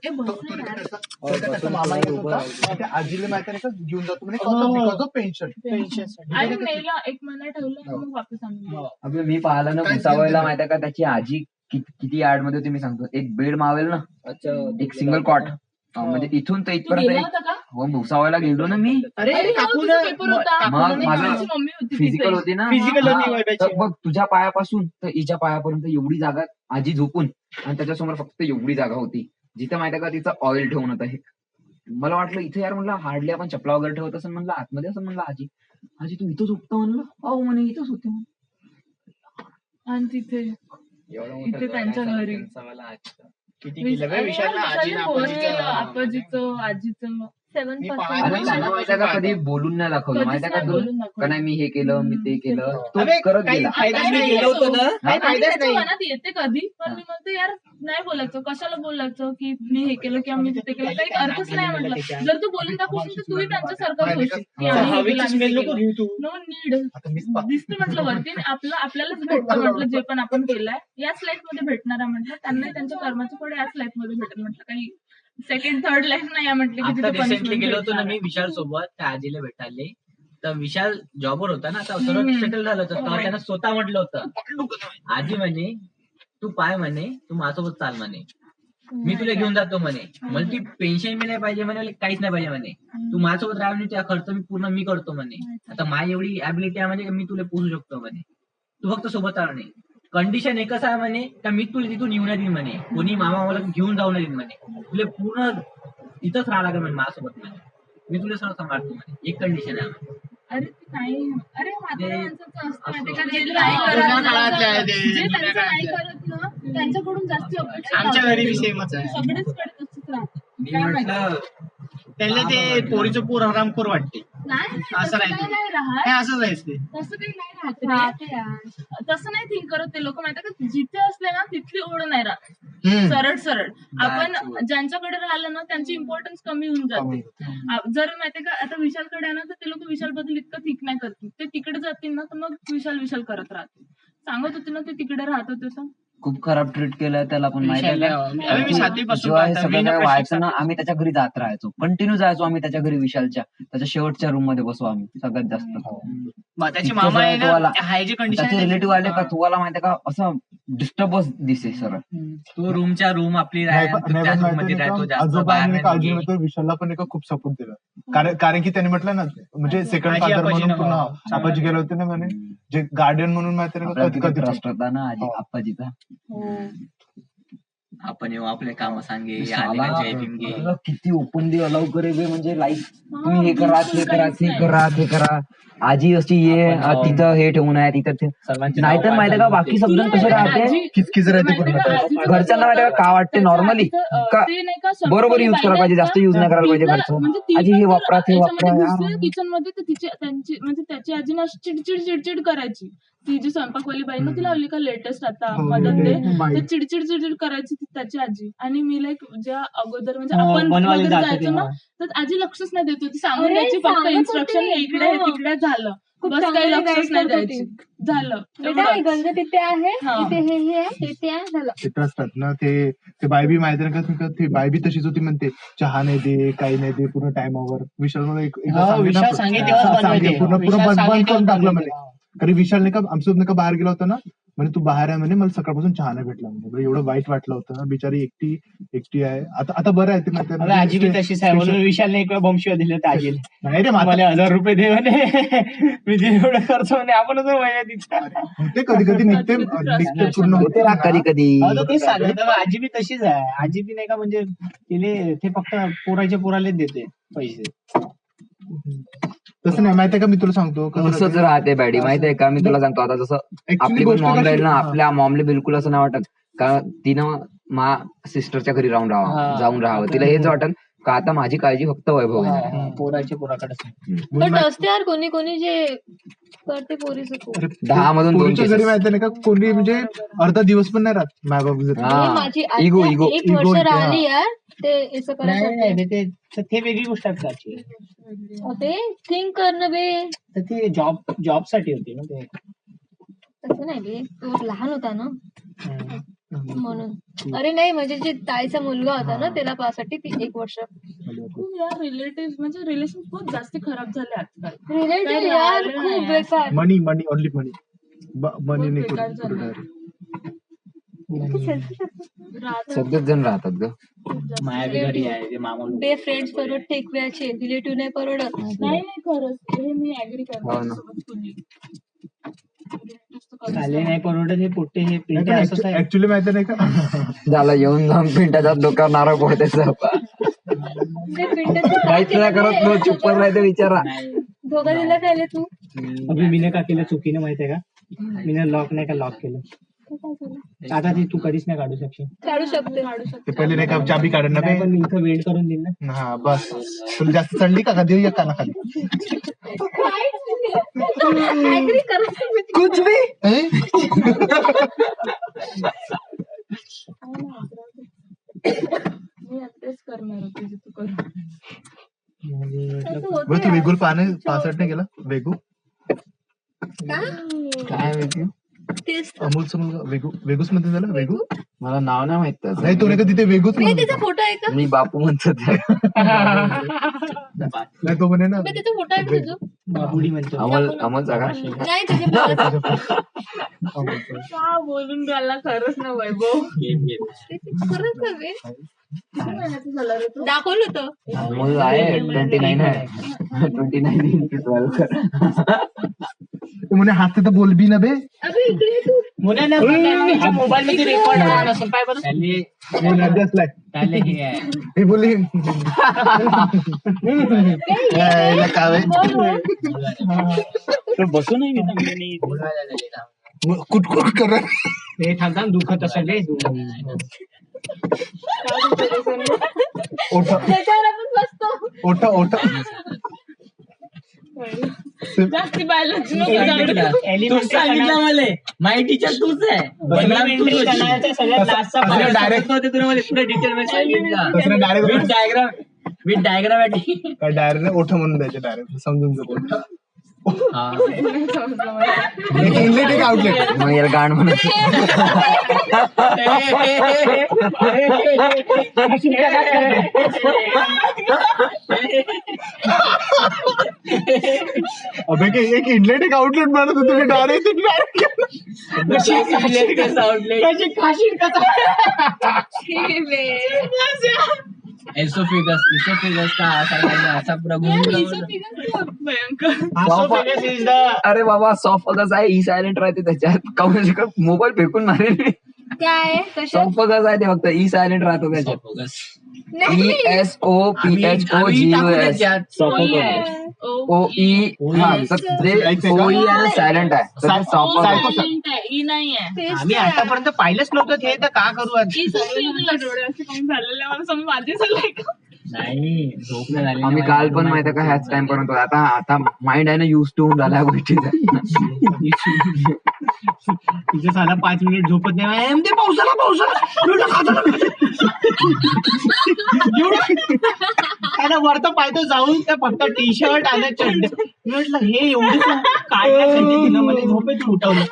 त्याचा मामा येत होता, त्या आजीला माहिती नाही का घेऊन जातो म्हणे बिकॉज ऑफ पेन्शन. आणि मेला 1 महिना ठेवलं मग वापस आणलं. मी पाहिलं ना भुसावळला माहिती का त्याची आजी किती यार्ड मध्ये होती मी सांगतो. एक बेड मावेल ना, एक सिंगल कॉट, म्हणजे इथून तर इथपर्यंत. हो भुसावळला गेलो ना मी. मग माझं फिजिकल होती ना, बघ तुझ्या पायापासून तर हिच्या पायापर्यंत एवढी जागा आजी झोपून, आणि त्याच्यासमोर फक्त एवढी जागा होती जिथं माहिती का तिचं ऑइल ठेवून होतं. हे मला वाटलं इथे यार म्हणलं हार्डली आपण चपला वगैरे ठेवत असं म्हणलं आतमध्ये, असं म्हणलं आजी तू इथंच झोपतो म्हणलं. अहो म्हणे इथंच होते म्हणे. आणि तिथे त्यांच्या घरी किती आपाजीचं आजीचं 7 का कधी बोलून नाही दाखवलं माहिती का तुला का नाही मी हे केलं मी ते केलं, तो करत गेला. मनात येते कधी, पण मी म्हणते यार नाही बोलायचं, कशाला बोलायचं की मी हे केलं किंवा मी ते केलं, काही अर्थच नाही म्हटलं. जर तू बोलून दाखवशील तर तूही त्यांच्यासारखं होशील. नो नीड दिसते म्हटलं वरती, आपल्यालाच भेटतं म्हटलं जे पण आपण केलंय याच लाईफ मध्ये भेटणार आहे म्हटलं. त्यांना त्यांच्या कर्माचं फळ याच लाईफ मध्ये भेटेल म्हटलं, काही सेकंड थर्ड लाईफ नाही म्हटलं. आता रिसेंटली गेलो होतो ना मी विशाल सोबत त्या आजीला भेटायला, तर विशाल जॉबवर होता ना, आता सर्व सेटल झालं होतं. तेव्हा त्यानं स्वतः म्हटलं होतं आजी म्हणे तू पाय म्हणे तू माझ्यासोबत चाल म्हणे, मी तुला घेऊन जातो म्हणे. मला ती पेन्शन बी नाही पाहिजे म्हणे, काहीच नाही पाहिजे म्हणे, तू माझ्यासोबत राहा म्हणे, त्या खर्च मी पूर्ण मी करतो म्हणे. आता माझी एवढी ऍबिलिटी आहे म्हणजे मी तुला पोहोचू शकतो म्हणे, तू फक्त सोबत राहा म्हणे. कंडिशन एकच आहे म्हणे का मी तुला तिथून येऊन येईन म्हणे, कोणी मामा मला घेऊन जाऊन येईन म्हणे, तुला पूर्ण इथंच राहा लागेल म्हणे माझ्यासोबत म्हणे, मी तुला सगळं सांभाळतो म्हणे. एक कंडिशन आहे म्हणे. अरे नाही, अरे म्हाताऱ्या माणसाचं असतं माहिती का, जे नाही करत ना त्यांच्याकडून जास्त अपेक्षा. आमच्या घरी बी सेमच आहे, सगळेच कडे तसंच राहतात. मी म्हटलं त्याला ते पोरीचं पोर हरामखोर वाटते. असं नाही राहत, असंच आहे ते. तसं काही नाही राहत, तसं नाही थिंक करत ते लोक माहिती का. जिथे असले ना तिथली ओढ नाही राहत, सरळ आपण ज्यांच्याकडे राहिलं ना त्यांची इम्पॉर्टन्स कमी होऊन जाते. जर माहितीये का आता विशालकडे आहे ना तर ते लोक विशाल बद्दल इतकं थिंक नाही करतील, ते तिकडे जातील ना तर मग विशाल करत राहतील. सांगत होते ना ते तिकडे राहत होते तर खूप खराब ट्रीट केलं त्याला पण माहिती आहे का. जेव्हा हे सगळं काय व्हायचं ना आम्ही त्याच्या घरी जात राहायचो, कंटिन्यू जायचो आम्ही त्याच्या घरी, विशालच्या त्याच्या शेवटच्या रूम मध्ये बसू आम्ही सगळ्यात जास्त. त्याची मामा आहे ना, हाय जी कंडिशन त्याचे रिलेटिव्ह आले का तुम्हाला माहिती का असं डिस्टर्बच दिसे सर. तो रूमच्या रूम आपली विशालला पण खूप सपोर्ट दिला, कारण की त्यांनी म्हटलं ना म्हणजे सेकंड फादर म्हणून पुन्हा आपाजी गेले होते ना म्हणे, जे गार्डियन म्हणून माहिती कधी ट्रस्ट होता ना आजी आप्पाजीचा. आपण येऊ आपले काम सांगे किती ओपनली अलाउ करे म्हणजे लाईफ तुम्ही हे करा ते करा ते करा ते करा. आजी अशी ये तिथं हे ठेवून आहे तिथं नाहीतर माहितीये का बाकी समजून कसे राहते किचकिच राहते घरच्यांना माहितीये का वाटते नॉर्मली का बरोबर युज करायला पाहिजे, जास्त युज नाही करायला पाहिजे घरचं. आजी हे वापरा ते वापरा किचन मध्ये तर त्यांची म्हणजे त्याची आजी ना चिडचिड करायची. ती जी स्वयंपाकवाली बाई ना ती लावली का लेटेस्ट आता मदत ते चिडचिड करायची त्याची आजी. आणि मी लाईक ज्या अगोदर म्हणजे आपण जायचो ना तर आजी लक्षच नाही देत होती, सांगून द्यायची फक्त इन्स्ट्रक्शन हे इकडे हे तिकडे झालं, बस काही लक्षच नाही द्यायची. झालं तिथे आहे तिथे असतात ना ते बाय बी माहिती नाही का, ती बाय बी तशीच होती म्हणते, चहा नाही दे काही नाही दे पूर्ण टायमावर. विशाल मला पूर्ण बंद करून टाकलं म्हणे, कारण विशाल नाही का आमच्यासोबत का बाहेर गेला होता ना म्हणजे तू बाहेर आहे म्हणे, मला सकाळपासून चहा नाही भेटला म्हणजे एवढं वाईट वाटलं होतं ना. बिचारी एकटी आहे आता बरं आहे ते. आजी बी तशीच आहे म्हणून विशालने एक वेळा बॉम्बशिवाय दिले होते आजीला. नाही रे मला 1000 रुपये दे म्हणे, मी एवढं खर्च म्हणे आपणच ते कधी निघते पूर्ण होते ना कधी तेच सांगत. आजी बी तशीच आहे, आजी बी नाही का म्हणजे तिने ते फक्त पोरालेच देते पैसे. तसं नाही माहितीये का, मी तुला सांगतो कसंच राहते बॅडी माहितीये का. मी तुला सांगतो आता जसं आपली पण मॉम राहील ना, आपल्या मॉमला बिलकुल असं नाही वाटत का तिनं सिस्टरच्या घरी जाऊन राहावं. तिला हेच वाटत का आता माझी काळजी फक्त वैभव आहे, पोराच्या पोराकडे. पण असते यार कोणी जे करते पोरीचं 10 मधून 2 घरी माहिती नाही का कोणी म्हणजे अर्धा दिवस पण नाही राहत मायबाप. माझी इगो 1 वर्ष राहिली यार ते असं करायचं. ते वेगळी गोष्ट आहे, ते थिंक करणं बे. तर ती जॉब साठी होती ना ते, तसं नाही बे, तो लहान होता ना. म्हणून. अरे नाही म्हणजे जे ताईचा मुलगा होता ना त्याला पाहासाठी ती 1 वर्ष. खूप यार रिलेटिव्ह म्हणजे रिलेशन खूप जास्त खराब झाले आजकाल. रिलेटिव्ह यार राहिलं खूप नाही. बेकार. मनी ओनली मनी नाही खूप बेकार झालं. राहतात सगळेच जण राहतात ग. खूप जास्त. माया बी घरी आहे ते मामा लोक. बे फ्रेंड्स बरोबर टेकव्याचे रिलेटिव्ह नाही परवडत. नाही खरंच हे मी ऍग्री हो करते ना. सोबत fully. Relatives तर कधीच खाले नाही. नाही परवडत हे पोट्टे हे पिंटे असंच आहे. ऍक्च्युली माहिती नाही का झालं येऊन जाऊन पिंटाच्या डोक्यावर नारळ पडते ते पिंटाचं काहीच नाही करत नो चुप्पर राहते विचारा. धोका दिला काय तू? अभि मीने का केलं चुकीने माहितीये का मीने लॉक नाही का लॉक केलं. आता ते तू कधीच नाही काढू शकशील. काढू शकते. ते पहिले नाही का चाबी काढून ना नाही बे पण मी इथं वेट करून देईन ना. हा बस तुला जास्त चढली का देऊ या काना खाली ऍग्री करत मी. कुछ भी मी आत्ताच करणार होते जे तू कर. तसं होतं बरं तू यार. वेगूर पासष्ट नाही गेला वेगू काय माहिती तेच तर. अमोलचा मुलगा वेगूस मध्ये झाला वेगू मला नाव नाही माहित त्याचं. नाही तो नाही का तिथे वेगूच मी म्हणत त्याचा होता. फोटो आहे का? मी बापू म्हणतो नाही तो म्हणे ना मी त्याचा फोटो आहे का तुझं? बाबुडी म्हणतो. अमोल जागा. नाही तुझ्या का बोलून राहिला खरंच ना वैभव. खरंच आहे बे. किती महिन्याचा झाला रे तू? दाखवलं होतं. अमोल आहे 29 आहे 29 तो म्हणे हात तर बोल बी ना बे अबे इकडे ये तू. मुला ना मोबाईल मध्ये रेकॉर्ड असेल पाय बरं. बसलाय त्याले हे आहे. हे बोलली यायला का बे? तो बसू नाही मी कुटकुट करत हे थांबता दुखत असेल रे. ओठ त्याच्यावर आपण बसतो. ओठ जास्ती बायोलॉजी नको जाऊ. तूच सांगितलं मला माय टीचर तूच आहे. बदनाम तूच होती. सगळ्यात लास्टचा असं पाय. डायरेक्ट होते तुला मला पुढे डिटेल मध्ये सांगितलं. तसं डायरेक्ट विथ डायग्रामॅटिक. डायरेक्ट ओठ म्हणून द्यायचे डायरेक्ट समजून जातो नाही समजलं मला. एक इनलेट एक आउटलेट मग याला गाण म्हणत अबे की एक इनलेट एक आउटलेट म्हणत होते तुम्ही डायरेक्ट हे बे. एसोफिगस का असा पूरा भयंकर. अरे बाबा सॉफ्ट आहे ई सायलेंट राहते त्याच्यात का मोबाईल फेकून मारेल. काय कशा सॉफ्ट आहे ते फक्त ई सायलेंट राहतो त्याच्यात. नाही ESOPHOGUS OE सायलेंट आहे तर सॉफ्ट ई नाही आहे. तेच आम्ही तर. आतापर्यंत पाहिलंच नव्हतं हे तर का करू आज. ई सगळं डोळ्याचे काम झालेलं आहे. मला समज माझे झालंय का? नाही झोप नाही झाली. आम्ही काल पण माहिती का ह्याच टाइम पर्यंत आता माइंड आहे ना युज टू होऊन झाल्या गोष्टीचा. तिचं साला 5 मिनिट झोपत नाही. ते पावसाला एवढं वरतं पाहतो जाऊन त्या फक्त टी शर्ट आणि चड्डे. मी म्हटलं हे एवढं काढण्यासाठी तिनं मला झोपेत उठवलं.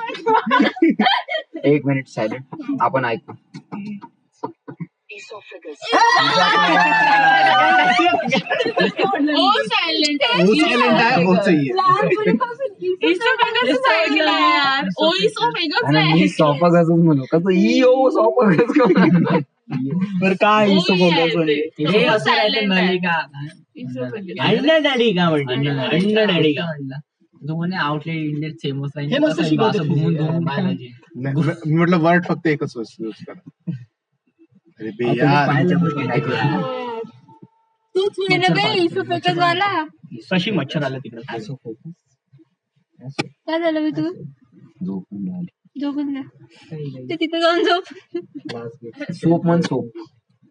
1 मिनिट सायलेंट आपण ऐकू. ओ सायलेंट आहे. ओ सायलेंट आहे ओ चाहिए ईचं वेगळंच सांगितलं यार. ओ इसो वेगळंच आणि आहे. मी सॉफगसच म्हणू कसं ई ओ सॉफगस. बरं काय ओ ई आहे ते. हे ओ असं राहते silent आहे. नलिका. ईचं वेगळं. अंड डॅडी का म्हणतो अंड डॅडी का. तो म्हणे आउटलेट इंडियन सेमोस हे मस्त शिकवते घुमून तुझे. घुमून बायोलॉजी. मी म्हटलं वर्ड फक्त एकच यूज करा अरे बे यार तूच मेन बे इसो पेकच वाला. कशी मच्छर आला तिकडे. काय झालं बे तू? झोपून घ्या. ते तिथे जाऊन झोप. सोप म्हण सोप.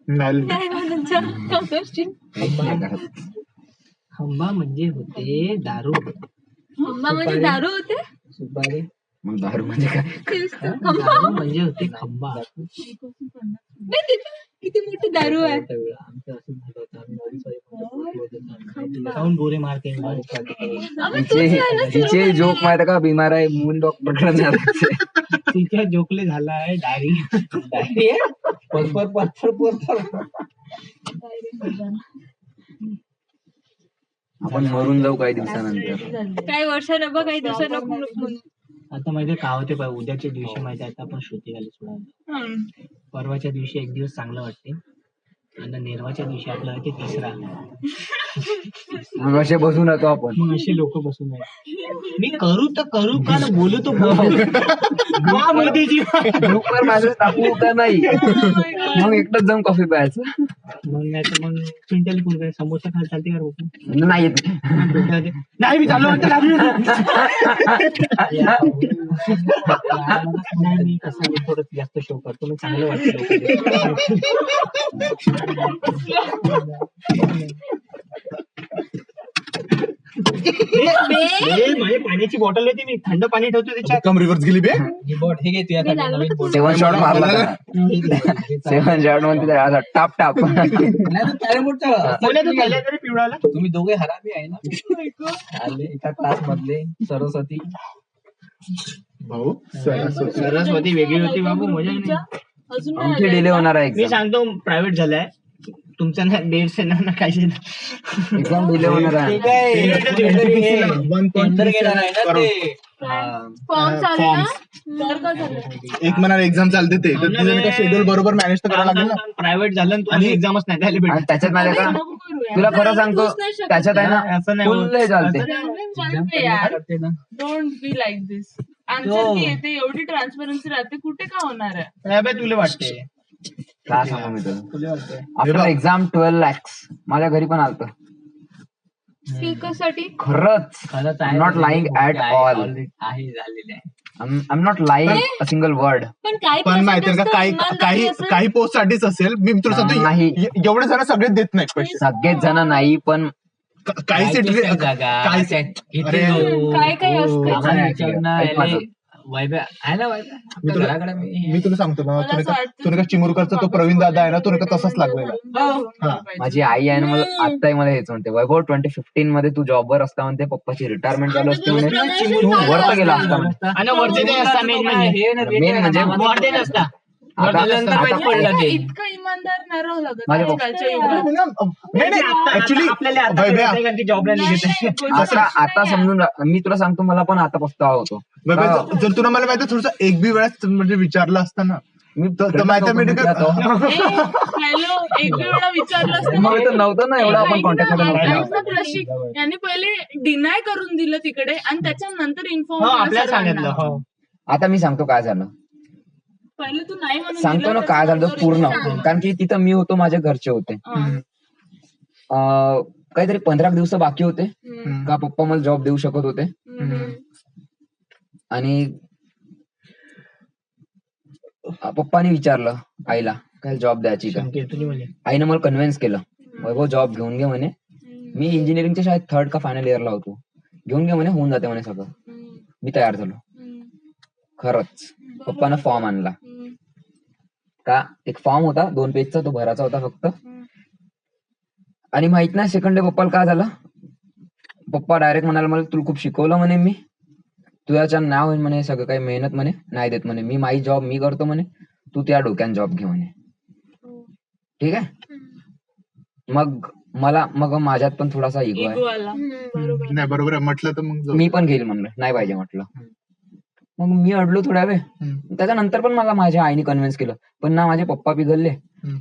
नाही नाही म्हणून जा. काय करशील? खंबा म्हणजे होते दारू. खंबा म्हणजे दारू होते. सुपारी. मग दारू म्हणजे काय. तेच तर. खंबा दारू म्हणजे होते खंबा. बे तिथे किती मोठी दारू आहे. जाऊन बोरे मारते. अबे तूच आहे ना सुरू हिचे जोक माहिती का बिमार आहे मून डॉक्टर तिच्या जोकले झालाय डायरी. आपण मरून जाऊ काही दिवसानंतर. काही वर्षानं बघ, काही दिवसानं नको. आता माहिती का होते उद्याच्या दिवशी माहिती आता आपण श्रुती घाली सोडा. परवाच्या दिवशी एक दिवस चांगलं वाटते आणि निर्वाच्या दिवशी आपल्याला ते तिसरा. मग असे बसून राहतो आपण. मग असे लोक बसून आहेत. मी करू तर करू का ना बोलू तर बोलू का मोदीजी. ग्रुपवर मेसेज टाकू का नाही, मग एकटंच जाऊन कॉफी प्यायचं. मग नाही तर मग पिंटल कोण काय समोसा खायला चालते का लोक. नाही येत. नाही मी चालू नाही मी कसं थोडं जास्त शो करतो. मग चांगलं वाटतं. माझी पाण्याची बॉटल होती, मी थंड पाणी ठेवतो त्याच्यात. कम रिव्हर्स गेली बे. सेवन शॉट मारला. 7 शॉट मध्ये टाप टाप. तरी पिवळाला. तुम्ही दोघे हरामी आहे ना. आले एका तास मधले सरस्वती. भाऊ सरस्वती वेगळी होती बाबू, मजा नाही. अजून आमची डिले होणार आहे मी सांगतो प्रायव्हेट झालाय तुमचं ना 150 ना काही. एक्झाम डिले होणार आहे. फॉर्म चालू ना. तर का झालं? एक महिना एक्झाम चालते ते शेड्यूल बरोबर मॅनेज तर करावं लागेल ना. प्रायव्हेट झालं आणि एक्झामच नाही द्यायला आणि भेटत. त्याच्यात माझ्या का नको करूया. तुला खरं सांगतो त्याच्यात आहे ना असं नाही होत. फुल चालते. चालते यार. Don't be like this. Answer की येते एवढी ट्रान्सपरन्सी राहते, कुठे का होणार आहे? नाही बे, तुला वाटते. काय सांगू मी तुला. तुला वाटते. आफ्टर एक्झाम 12 lakhs माझ्या घरी पण आलत. स्पीकर साठी खरंच नॉट लाईंग ऍट ऑल. आहे झालेले आहे. I am not lying a single word. पण काय पण माहितीये का काही पोस्ट साठीच असेल. मी तुला सांगतो नाही. एवढे जण सगळेच देत नाही पैसे. सगळेच जण नाही पण काही सीट जागा काय किती काय काय असतं. आम्हाला याच्यावरनं ऐक माझं. वैभ्या आहे ना वैभ्या. मी तुला- घराकडे मी तुला सांगतो ना, तुला का चिमुरकरचा तो प्रवीण दादा आहे ना, तो तसाच लागलेला. हा. माझी आई आहे ना, मला आत्ताही मला हेच म्हणते, वैभव 2015 मध्ये तू जॉबवर असता म्हणते, पप्पाची रिटायरमेंट झाली असते म्हणे, तू वरत गेला असता म्हणते. आणि वरती ते असता मेन म्हणजे मेन म्हणजे वरती नसता. आता पडलं ते. इतकं इमानदार नाही राहू लागत माझ्या आजकालच्या युगात. नाही ऍक्च्युली आपल्याला आता जॉबला निघत आहे. आता समजून मी तुला सांगतो, मला पण आता पस्तावा होतो. जर तुला मला माहिती थोडस एक बी वेळाच म्हणजे विचारलं असतं ना, मी माहिती हॅलो एक वेळा विचारलं असतं मग तर नव्हतं ना एवढं आपण कॉन्टॅक्ट मध्ये नव्हतं. ऐक ना प्रशिक, यांनी पहिले डिनाय करून दिलं तिकडे आणि त्याच्यानंतर इन्फॉर्म आपल्याला सांगितलं. हो. आता मी सांगतो काय झालं, पहिले तू नाही म्हणून सांगतो दिलं, ना काय झालं त्याच्यानंतर पूर्ण. सांग. कारण की तिथं मी होतो, माझे घरचे होते. काहीतरी 15 दिवस बाकी होते का पप्पा मला जॉब देऊ शकत होते. आणि पप्पानी विचारलं आईला काय जॉब द्यायची का. आईनं मला कन्व्हिन्स केलं, वैभव जॉब घेऊन घे म्हणे, मी इंजिनिअरिंगच्या शाळेत 3rd का फायनल इयरला होतो, घेऊन घे म्हणे, होऊन जाते म्हणे सगळं. मी तयार झालो. खरंच पप्पानं फॉर्म आणला का, एक फॉर्म होता 2 पेजचा, तो भरायचा होता फक्त. आणि माहित नाही सेकंड डे पप्पाला काय झालं, पप्पा डायरेक्ट म्हणाला मला तुला खूप शिकवलं म्हणे मी, तुझ्याच्या नाव होईल म्हणे, सगळं काही मेहनत म्हणे नाही देत म्हणे, मी माझी जॉब मी करतो म्हणे, तू त्या डोक्यान जॉब घे म्हणे. ठीक आहे. मग माझ्यात पण थोडासा इगो आहे. इगो आला. बरोबर. नाही बरोबर आहे म्हटलं तर मग मी पण घेईल म्हणलं, नाही पाहिजे म्हटलं. मग मी अडलो थोड्या वेळ. त्याच्यानंतर पण मला माझ्या आईने कन्व्हिन्स केलं, पण ना माझे पप्पा पिघलले.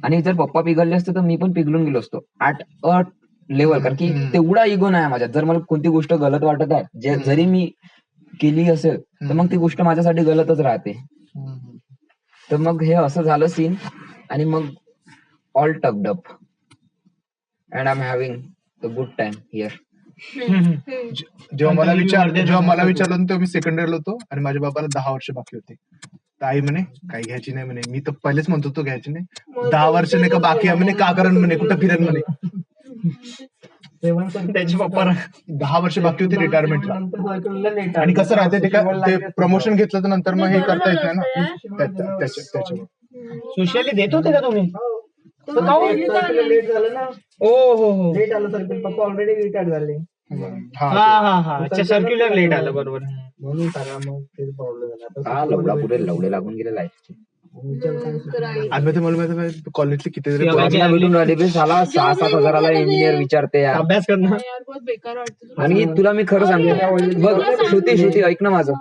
आणि जर पप्पा पिघलले असते तर मी पण पिघलून गेलो असतो ऍट अ लेवल. कारण की तेवढा इगो नाही माझ्यात. जर मला कोणती गोष्ट गलत वाटत आहे, जरी मी केली असेल तर मग ती गोष्ट माझ्यासाठी गलतच राहते. तर मग हे असं झालं सीन. आणि मग all tucked up and I am having a good time here. जेव्हा मला विचारलं तेव्हा मी सेकंड इयरला होतो आणि माझ्या बाबाला 10 वर्ष बाकी होते. तर आई म्हणे काही घ्यायची नाही म्हणे, मी तर पहिलेच म्हणतो तो घ्यायची नाही, 10 वर्ष नाही का बाकी आहे म्हणे, का करण म्हणे, कुठं फिरेन म्हणे. त्याचे पप्पा 10 वर्ष बाकी होते रिटायरमेंटला. आणि कसं राहते ते प्रमोशन घेतलं तर नंतर मग हे करता येत नाही ना त्याच्यावर. सोशली देत होते का तुम्ही? लेट झालं ना. हो लेट आलं सर, पप्पा ऑलरेडी रिटायर्ड झाले. अच्छा सर्क्युलर लेट आलं बरोबर. म्हणून सगळा मग ते प्रॉब्लेम झाला. लवडा पुढे लवडे लागून गेले लाईफचे. आणि मला माहिती आहे कॉलेजचे किती तरी शिवाजी भेटून राहिले बे साला 6-7 हजाराला इंजिनियर विचारते यार. अभ्यास करणं. यार बहुत बेकार वाटतं. आणि तुला मी खरं सांगतो बघ श्रुती ऐक ना माझं.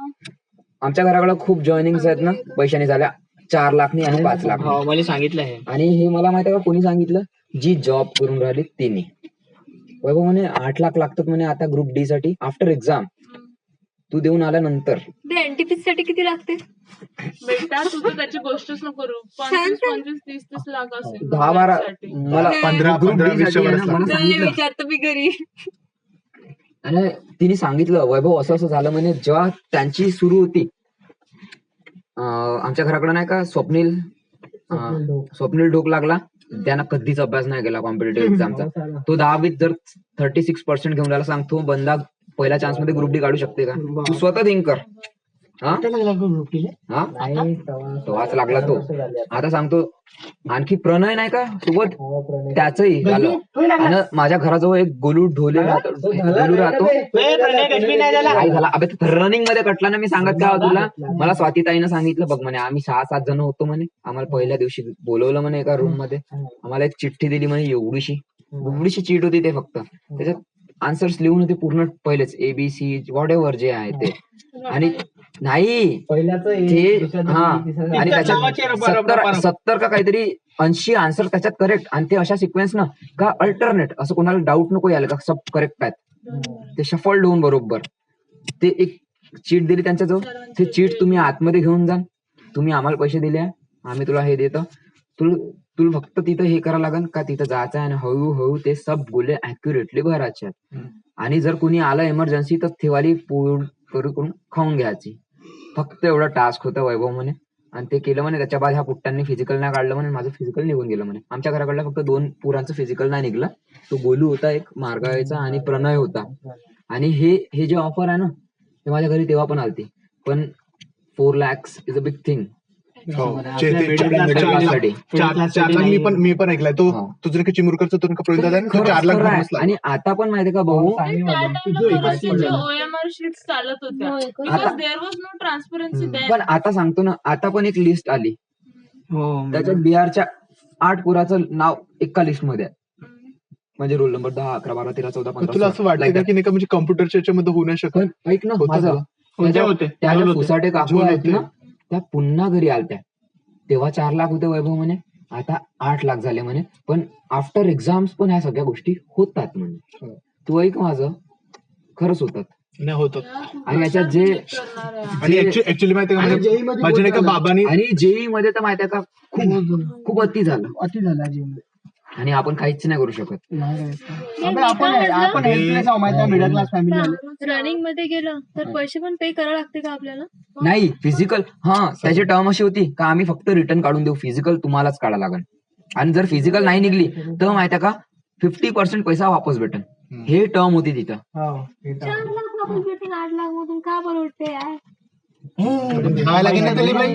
आमच्या घराकडे खूप जॉईनिंग आहेत ना पैशाने झाल्या 4 लाखनी आणि 5 लाख. हो मला सांगितलं आहे. आणि हे मला माहिती आहे का कोणी सांगितलं, जी जॉब करून राहिली तिने. वैभव म्हणे 8 लाख लागतात म्हणे आता ग्रुप डी साठी आफ्टर एक्झाम. तू देऊन आल्यानंतर ते एनटीपीसी साठी किती लागते? बेटा तू तर त्याची गोष्टच नको करू. 25-30 लाख असेल 10-12 मला 15-20 मला सांगितलं. विचारतो मी घरी. आणि तिने सांगितलं वैभव असं असं झालं म्हणे. जेव्हा त्यांची सुरू होती आमच्या घराकडे नाही का स्वप्नील ढोक लागला. त्यानं कधीच अभ्यास नाही केला कॉम्पिटेटिव्ह एक्झामचा. तो 10वीत जर 36% घेऊन राहिला सांगतो बंदा पहिल्या चान्स मध्ये ग्रुप डी काढू शकते का? तू स्वतः थिंक कर. तेव्हाच लागला तो. आता सांगतो आणखी प्रणय नाही का सोबत त्याचंही झालं. आणि माझ्या घराजवळ एक गोलू ढोले राहतो. काय झाला अबे रनिंग मध्ये कटला ना. मी सांगत का तुला, मला स्वातीताईनं सांगितलं बघ म्हणे आम्ही 6-7 जण होतो म्हणे. आम्हाला पहिल्या दिवशी बोलवलं म्हणे एका रूम मध्ये. आम्हाला एक चिठ्ठी दिली म्हणे एवढीशी चीट होती ते फक्त. त्याच्यात आन्सर्स लिहून होते पूर्ण पहिलेच ABC व्हॉट एव्हर जे आहे ते. आणि नाही ते आणि त्याच्यात 70 का काहीतरी 80 आन्सर त्याच्यात करेक्ट. आणि ते अशा सिक्वेन्स ना का अल्टरनेट असं कोणाला डाऊट नको यायला का सब करेक्ट आहेत. ते शफल्ड होऊन बरोबर ते एक चीट दिली त्यांच्याजवळ. ते चीट तुम्ही आतमध्ये घेऊन जा. तुम्ही आम्हाला पैसे दिले आम्ही तुला हे देतो. तुला फक्त तिथं हे करावं लागेल का तिथं जायचं आणि हळूहळू ते सब गोले अॅक्युरेटली भरायचे आहेत. आणि जर कोणी आलं इमर्जन्सी तर थेवाली करून खाऊन घ्यायची. फक्त एवढा टास्क होता वैभव म्हणे. आणि ते केलं म्हणे. त्याच्या बाद ह्या पुट्ट्यांनी फिजिकल नाही काढलं म्हणे. माझं फिजिकल निघून गेलं म्हणे. आमच्या घराकडला फक्त 2 पोरांचं फिजिकल नाही निघलं. तो गोलू होता एक मार्गावेचा आणि प्रणय होता. आणि हे जे ऑफर आहे ना ते माझ्या घरी तेव्हा पण आलती. पण 4 lakhs is a big thing. मी पण ऐकलाय तो. तुझं का चिमुरकरचा तो प्रवीण 4 लाख भरून बसला. आणि आता पण माहितीये का भाऊ OMR शीट्स चालत होत्या. Because there was no transparency there. पण आता सांगतो ना आता पण एक लिस्ट आली. त्याच्यात बिहारच्या 8 पोराचं नाव एका लिस्ट मध्ये आहे. म्हणजे रोल नंबर 10, 11, 12, 13, 14, 15. तुला असं वाटतं का की नाही का म्हणजे कम्प्युटरच्या याच्यामध्ये होऊ नाही शकत? पण ऐक ना माझं त्या फुसाटे काकू आहेत ना त्या पुन्हा घरी आलत्या. तेव्हा 4 लाख होते वैभव म्हणे. आता 8 लाख झाले म्हणे. पण आफ्टर एक्झाम्स पण ह्या सगळ्या गोष्टी होतात म्हणे. तू ऐक माझं खरंच होतात नाही होत. आणि याच्यात जे आणि ऍक्च्युअली माहितीये का माझ्या नाही का बाबांनी आणि जेई मध्ये तर माहितीये का खूप अति झालं. आणि आपण काहीच नाही करू शकत. रनिंग मध्ये गेलं तर पैसे पण पे करावं लागते का आपल्याला? नाही फिजिकल त्याची टर्म अशी होती का आम्ही फक्त रिटर्न काढून देऊ. फिजिकल तुम्हालाच काढा लागेल. आणि जर फिजिकल नाही निघली तर माहितीये का 50% पैसा वापस भेटेल. हे टर्म होती तिथं. 4 लाख वापस भेटेल 8 लाख मधून का परवडते यार? धावा लागेल ना तुला बाई.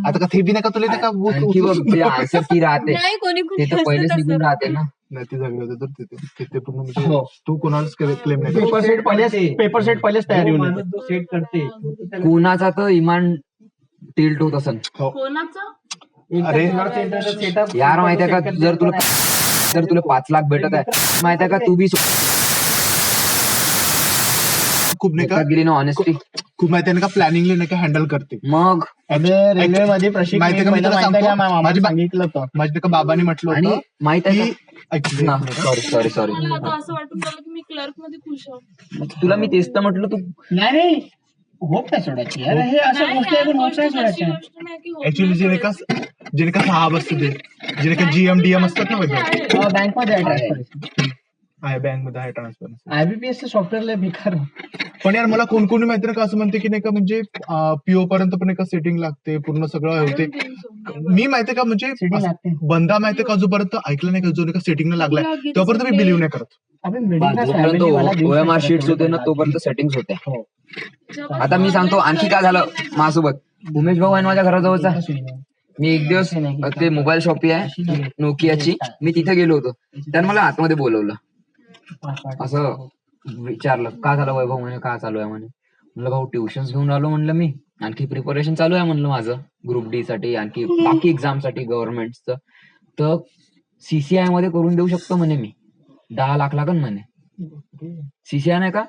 आता का ते बी नका तुला का आणखी बघ ते आन्सर ती राहते नाही कोणी ते तर पहिलेच निघून राहते ना. नाही ते झाले होते तर तिथे पूर्ण म्हणजे तू कोणालाच क्लेम नाही पेपर सेट पहिलेच तयारी होऊन सेट करते. कुणाचा तर इमान टिल्ट होत असन. कोणाचा? अरे यार माहितीये का जर तुला 5 लाख भेटत आहे माहितीये का तू बी खूप नाही का गेली ना ऑनेस्टली. खूप माहिती आहे का प्लॅनिंगली नाही का हँडल करते. मग रेल्वे मध्ये माहिती का मी तुला सांगतो माझ्या का बाबांनी म्हटलं आणि होतं माहित आहे सॉरी मला आता असं वाटून राहिलं की मी क्लर्क मध्ये खुश आहे. तुला मी तेच तर म्हटलं. तू नाही होप नाही सोडायची यार. हे अशा गोष्टी आहे पण होप नाही सोडायच्या. ऍक्च्युली जे का 6 असते ते जे का GM असतात ना बँक मध्ये आहे बँक मध्ये आहे ट्रान्सफर. IBPS सॉफ्टवेअरला बेकार. पण यार मला कोणी माहिती नाही का असं म्हणते की नाही का म्हणजे PO पर्यंत पण एका सेटिंग लागते पूर्ण सगळं होते. मी माहितीये का म्हणजे बंदा माहितीये का जोपर्यंत ऐकलं नाही का जो नाही का सेटिंग लागलाय तोपर्यंत मी बिलीव्ह नाही करत. जोपर्यंत OMR शीट्स होते ना तोपर्यंत सेटिंग्स होते. आता मी सांगतो आणखी काय झालं माझ्यासोबत. उमेश भाऊ आहे माझ्या घराजवळचा. मी एक दिवस ते मोबाईल शॉपी आहे नोकियाची मी तिथे गेलो होतो. त्याने मला आतमध्ये बोलवलं. असं विचारलं का झालं वैभव, म्हणे का चालू आहे म्हणे. म्हणलं भाऊ ट्युशन घेऊन आलो म्हणलं मी, आणखी प्रिपरेशन चालू आहे म्हणलं माझं ग्रुप डी साठी, आणखी बाकी एक्झाम साठी गव्हर्नमेंटचं. तर सीसीआय मध्ये करून देऊ शकतो म्हणे मी, 10 लाख लागन म्हणे. सीसीआय नाही का,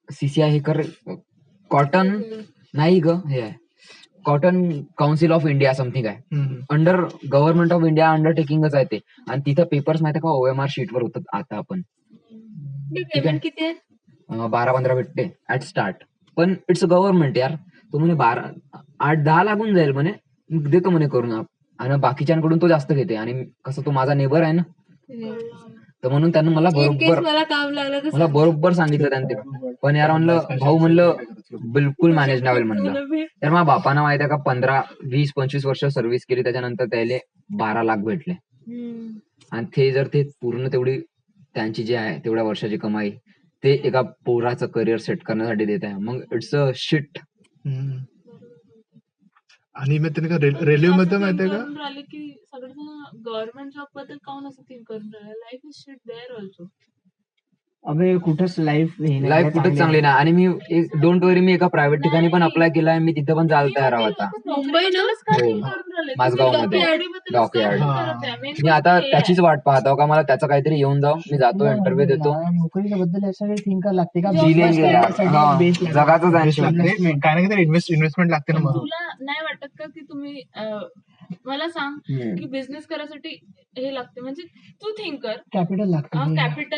सीसीआय हे कर, कॉटन नाही ग, हे आहे cotton council of India something आहे, अंडर गव्हर्नमेंट ऑफ इंडिया अंडरटेकिंगच आहे ते. आणि तिथं पेपर्स माहिती का OMR शीट वर होतात आता आपण. पेमेंट किती आहे? 12-15 भेटते ऍट स्टार्ट, पण इट्स गव्हर्नमेंट यार. तो म्हणे 8-10 लागून जाईल म्हणे, देतो म्हणे करून. आणि बाकीच्यांकडून तो जास्त घेते, आणि कसं तो माझा नेबर आहे ना, तर म्हणून त्यानं मला मला काम लागलं तर बरोबर सांगितलं त्यांनी. पण यार म्हणलं भाऊ, म्हणलं बिलकुल मॅनेज नाही होईल म्हणलं. तर माझ्या बापानं माहिती आहे का 15-20-25 वर्ष सर्व्हिस केली, त्याच्यानंतर त्याला 12 लाख भेटले. आणि ते पूर्ण तेवढी त्यांची जी आहे तेवढ्या वर्षाची कमाई ते एका पोराचं करिअर सेट करण्यासाठी देत आहे. मग इट्स अ शिट. आणि मग त्याने का रेल्वे मध्ये माहितीये का राहिले की सगळेजण गव्हर्नमेंट जॉब बद्दल काऊन असं थिंक करून राहिले. Life is shit there also. अबे कुठंच लाईफ कुठेच चांगली नाही. आणि मी डोंट वरी, मी एका प्रायव्हेट ठिकाणी पण अप्लाय केलाय, मी तिथे पण जायला तयार आहोत आता. मुंबई ना माझगावमध्ये डॉकयार्ड. मी आता त्याचीच वाट पाहतो का मला त्याचं काहीतरी येऊन जाऊ, मी जातो इंटरव्ह्यू देतो. नोकरीच्या बद्दल असं काही थिंक लागते का? जगाचं काय नाही इन्व्हेस्टमेंट लागते ना. म्हणून तुला नाही वाटत का की तुम्ही मला सांग की बिझनेस करायसाठी हे लागते, म्हणजे तू थिंक कर, कॅपिटल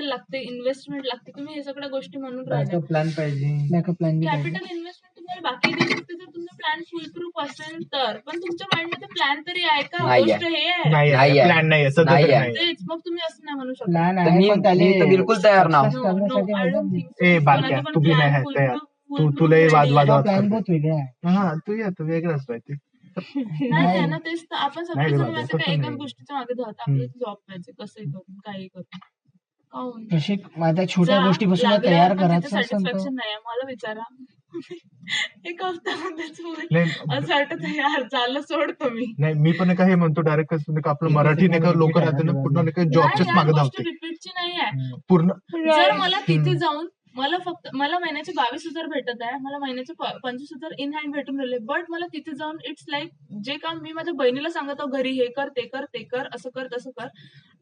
लागते, इन्व्हेस्टमेंट लागते. तुम्ही हे सगळ्या गोष्टी म्हणून राहिले. प्लॅन पाहिजे, बॅकअप प्लॅन. कॅपिटल इन्व्हेस्टमेंट तुम्हाला बाकी देऊ शकते जर तुमचा प्लॅन फुल प्रूफ असेल तर. पण तुमच्या माइंडमध्ये प्लॅन तरी आहे का? गोष्ट हे आहे नाही, प्लॅन नाही असं तेच, मग तुम्ही असं नाही म्हणू शकता. प्लॅन आहे, मी तर बिलकुल तयार ना. ए बारक्या, तू बी नाही आहे तयार. तुला वाद प्लॅन बहुत वेगळा आहे. हा, तू या तर वेगळंच पाहिजे. नाही ना, तेच तर आपण सगळेजण माहिती का एकाच गोष्टीच्या मागे धावतो. आपल्याला जॉब पाहिजे, कसंही करून काही करून. काहून तशी माझ्या छोट्या गोष्टीपासून तयार करायचं सॅटिस्फॅक्शन नाही मला विचारा. एक हफ्त्यामध्ये असं वाटत यार झालं सोडतो मी. नाही, मी पण काही म्हणतो डायरेक्ट आपलं मराठी नाही का लोक राहते ना पूर्ण जॉबच्याच मागे धावते रिपीटची नाही आहे पूर्ण. जर मला तिथे जाऊन मला महिन्याचे 22,000 भेटत आहे, मला महिन्याचे 25,000 इन हँड भेटून राहिले, बट मला तिथे जाऊन इट्स लाईक जे काम मी माझ्या बहिणीला सांगत आहो घरी, हे कर ते कर ते कर, असं कर तसं कर,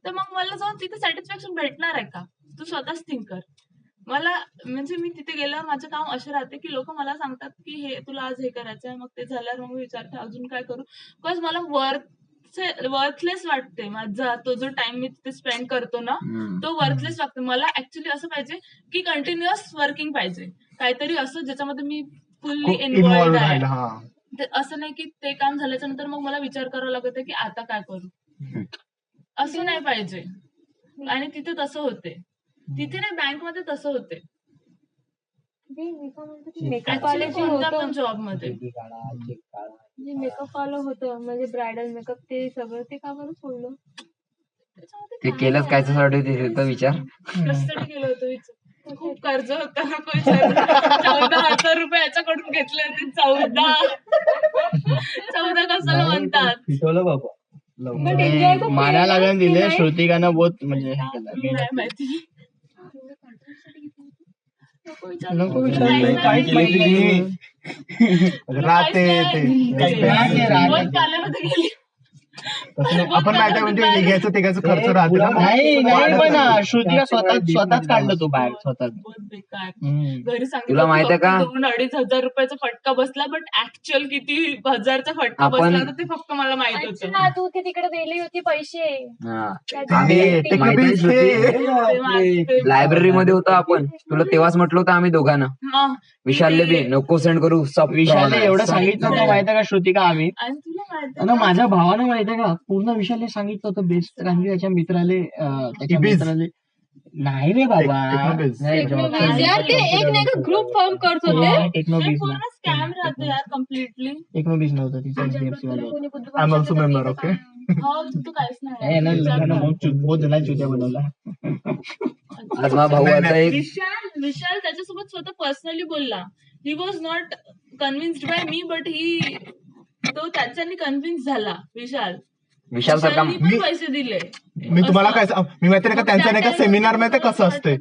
तर मग मला जाऊन तिथे सॅटिस्फॅक्शन भेटणार आहे का? तू स्वतःच थिंक कर. मला म्हणजे मी तिथे गेल्यावर माझं काम असे राहते की लोक मला सांगतात की हे तुला आज हे करायचं आहे, मग ते झाल्यावर मग मी विचारते अजून काय करू, बिकॉज मला वर्थलेस वाटते. माझा तो जो टाइम मी तिथे स्पेंड करतो ना तो वर्थलेस वाटतो. मला ऍक्च्युली असं पाहिजे की कंटिन्युअस वर्किंग पाहिजे, काहीतरी असं ज्याच्यामध्ये मी फुल्ली इन्व्हॉल्व आहे. असं नाही की ते काम झाल्याच्या नंतर मग मला विचार करावा लागत आहे की आता काय करू, असं नाही पाहिजे. आणि तिथे तसं होते, तिथे नाही बँकमध्ये तसं होते. मेकअप वाले जे होतं जॉब मध्ये जे मेकअप वालं होतं म्हणजे ब्रायडल मेकअप ते सगळं ते का बरं सोडलं? ते केलंच कायच्यासाठी ते विचार कशासाठी केलं होतं विचार? खूप कर्ज होतं नको विचार. 14,000 रुपये याच्याकडून घेतले होते. 14 कशाला म्हणतात? पिटवलं बाबा But enjoy खूप माना केलं लागून की दिले. नाही? श्रुतिकानं बहुत म्हणजे हे केलं. नाही माहिती. नको विचारू. काय केलं राहते बहुत काल्यामध्ये गेली. आपण माहिती आहे म्हणजे हे घ्यायचं ते घ्यायचं खर्च राहते ना. नाही पण श्रुतिका स्वतःच काढलं तो बॅग स्वतः. बहुत बेकार. घरी तुला माहिती आहे का? 2,000-2,500 रुपयाचा फटका बसला, बट ऍक्च्युअल किती हजारचा फटका बसला तर ते फक्त मला माहित होतं. अच्छा, तू ते तिकडे दिली होती पैसे. लायब्ररी मध्ये होतो आपण, तुला तेव्हाच म्हटलं होतं आम्ही दोघांना, विशालले बी नको सेंड करू. विशालने एवढं सांगितलं होतं माहिती का श्रुतिका आम्ही, आणि तुला माहिती आणि माझ्या भावानं माहितीये का पूर्ण विशालने सांगितलं होतं बेस्ट, कारण की त्याच्या मित्राले नाही रे बाबा यार ते एक नाही का ग्रुप फॉर्म करत होते. टेक्नोबीज पूर्ण स्कॅम राहते यार कम्प्लिटली. टेक्नोबीज नव्हतं तिचं HDFC वाला होतं. I am also member. Okay, हो तू काहीच नाही नाही. बहुत जणांनी चुत्या बनवला. आज माझा भाऊ आता एक विशाल त्याच्यासोबत स्वतः पर्सनली बोलला. He was not convinced by me, but तो त्याच्यानी कन्व्हिन्स झाला विशाल विशाल सारखा विशालनी पण पैसे दिले. मी तुम्हाला काय मी माहिती नाही का त्यांचं नाही का सेमिनार माहिती कसं असतंय.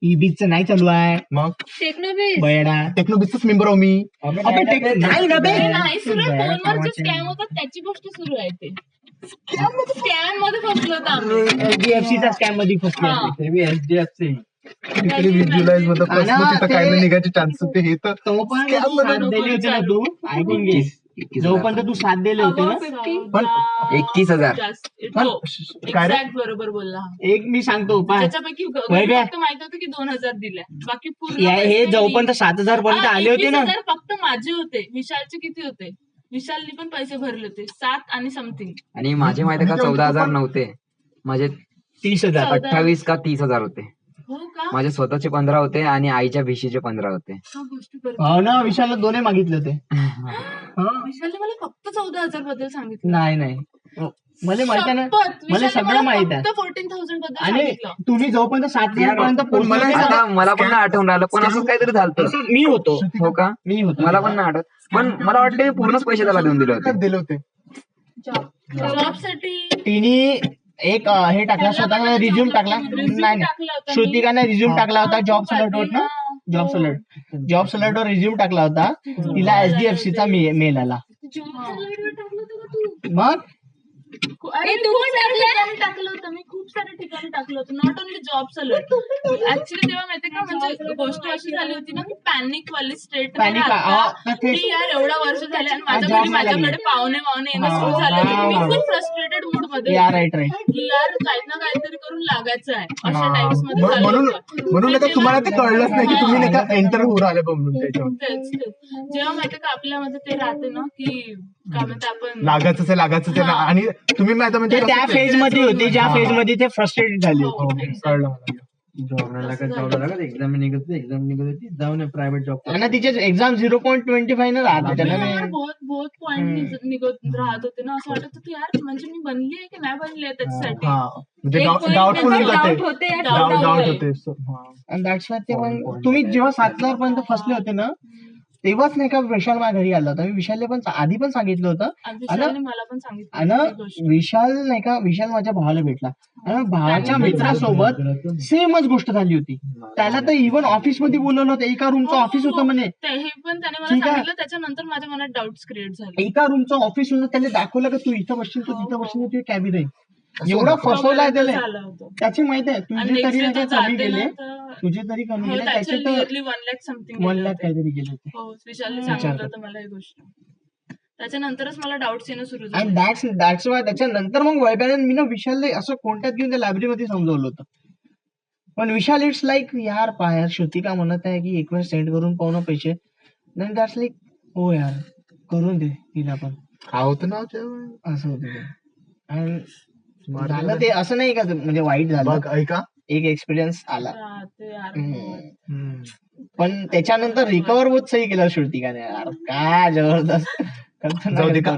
ईबीच नाही चालू आहे मग टेक्नोबीज बयडा टेक्नोबिसच मेंबर आहो मी. नाही ना बे. ते नाही सुरू आहे. फोनवर जे स्कॅम होतात त्याची गोष्ट सुरू आहे. ते स्कॅम मध्ये फसलो होतो आम्ही. एचडीएफसीचा स्कॅम मध्ये फसले. एचडीएफसी तिकडे विज्युलाइज मध्ये फसलो, तिथं काय नाही निघायचे चान्स होते. हे तर तो पण साथ दिले होते ना तू, ऐकून घे. जोपर्यंत तू साथ दिले होते ना, पण 21,000 काय रे? एक्झॅक्ट बरोबर बोलला. एक मी सांगतो पाय त्याच्यापैकी फक्त माहित होतं की 2,000 दिल्या. बाकी पूर्ण हे पैसे जोपर्यंत 7,000 पर्यंत आले होते ना, 21,000 फक्त माझे होते. विशालचे किती होते? विशालनी पण पैसे भरले होते 7 आणि समथिंग. आणि माझे माहिती का 14,000 नव्हते, माझे 30,000. 28 का 30,000 होते. हो का? माझे स्वतःचे 15 होते आणि आईच्या भिशीचे 15 होते. ह्या गोष्टी करतो. हो ना, विशालला दोन्ही मागितले होते. विशालने मला फक्त 14,000 बद्दल सांगितलं. नाही मला माहित आहे ना, शपथ, मला विशालने सगळं माहित आहे. फक्त 14,000 बद्दल आणि सांगितलं. तुम्ही जोपर्यंत 7,000 पर्यंत मला पोहोचले आता मला पण नाही आठवण राहिलं, पण असं काहीतरी झालं. मी होतो. हो का? मी होतो. मला पण नाही आठवत, पण मला वाटतं पूर्णच पैसे त्याला देऊन दिले होते. दिले होते. जॉब साठी तिने एक हे टाकला, स्वतःचा रिझ्यूम टाकला. नाही श्रुतिकाने रिझ्यूम टाकला होता जॉब सलर्टवर ना, जॉब सलर्टवर रिझ्यूम टाकला होता. तिला एचडीएफसीचा मेल आला. मग अरे तू टाकलं होतं. मी खूप साऱ्या ठिकाणी टाकलं होतं. Not only job सलर्ट. ऍक्च्युली तेव्हा माहितीये का, म्हणजे गोष्ट अशी झाली होती ना की पॅनिक वाली स्टेट की यार एवढा वर्ष झाले आणि माझ्या घरी माझ्याकडे पाहुणे येणं सुरू झाले. मी खूप फ्रस्ट्रेटेड मूड मध्ये राईट की यार काही ना काहीतरी करून लागायचं आहे अशा टाइम्स मध्ये झालं म्हणून होतं. म्हणून नाही का तुम्हाला ते कळलंच नाही की तुम्ही नाही का एंटर होऊ राहिले म्हणून त्याच्यावर. तेच. जेव्हा माहितीये का आपल्यामध्ये ते राहते ना की काय म्हणते आपण लागायचंच आहे आणि तुम्ही माहिती म्हणजे त्या फेज मध्ये होते, ज्या फेज मध्ये ते फ्रस्ट्रेटेड झाले. हो, कळलं मला. एक्झाम निघत जाऊन प्रायव्हेट जॉब. आणि तिचे एक्झाम 0.25 न राहते त्याला. यार बहुत पॉइंट निघत राहत होते ना. असं वाटत होतं यार म्हणजे मी बनली आहे की नाही बनली आहे त्याच्यासाठी. म्हणजे डाऊटफुल जाते. डाऊट होते. आणि दॅट्स वाय ते पण तुम्ही जेव्हा 7,000 पर्यंत फसले होते ना, तेव्हाच नाही का विशाल माझ्या घरी आला होता. मी विशालने पण आधी पण सांगितलं होतं. विशालने मला पण सांगितलं आणि विशाल नाही का, विशाल माझ्या भावाला भेटला आणि भावाच्या मित्रासोबत सेमच गोष्ट झाली होती. त्याला तर इव्हन ऑफिस मध्ये बोलवलं होतं. एका रूमचं ऑफिस होतं म्हणे. हे पण त्याने मला सांगितलं. त्याच्यानंतर माझ्या मनात डाऊट्स क्रिएट झाले. एका रूमचं ऑफिस होतं. त्याला दाखवलं की तू इथं बसशील, तू तिथं बसशील, तुझी कॅबिन आहे. एवढा फसवलाय त्याला. त्याची माहिती आहे. तुझे तरी कमी गेले, त्याचे तर 1 लाख समथिंग 1 लाख काहीतरी गेले होते. हो, विशालने सांगितलं होतं मला ही गोष्ट. त्याच्यानंतरच मला डाऊट्स येणं सुरू झाले. आणि दॅट्स वाय त्याच्यानंतर मग वैभ्याने मी ना विशालला असं कोणत्यात घेऊन त्या लायब्ररीमध्ये समजवलं होतं. पण विशाल इट्स लाईक यार यार श्रुतिका म्हणत आहे की एक वेळ सेंड करून पाहू ना पैसे. देन दॅट्स लाईक हो यार करून दे तिला पण. होतं ना असं होतं ते. आणि झालं ते असं नाही का म्हणजे वाईट झालं. ऐका एक एक्सपिरियन्स आला. ते यार पण त्याच्यानंतर रिकवर होत सही केलं श्रुतिकाने. यार काय जबरदस्त. जाऊ दे का.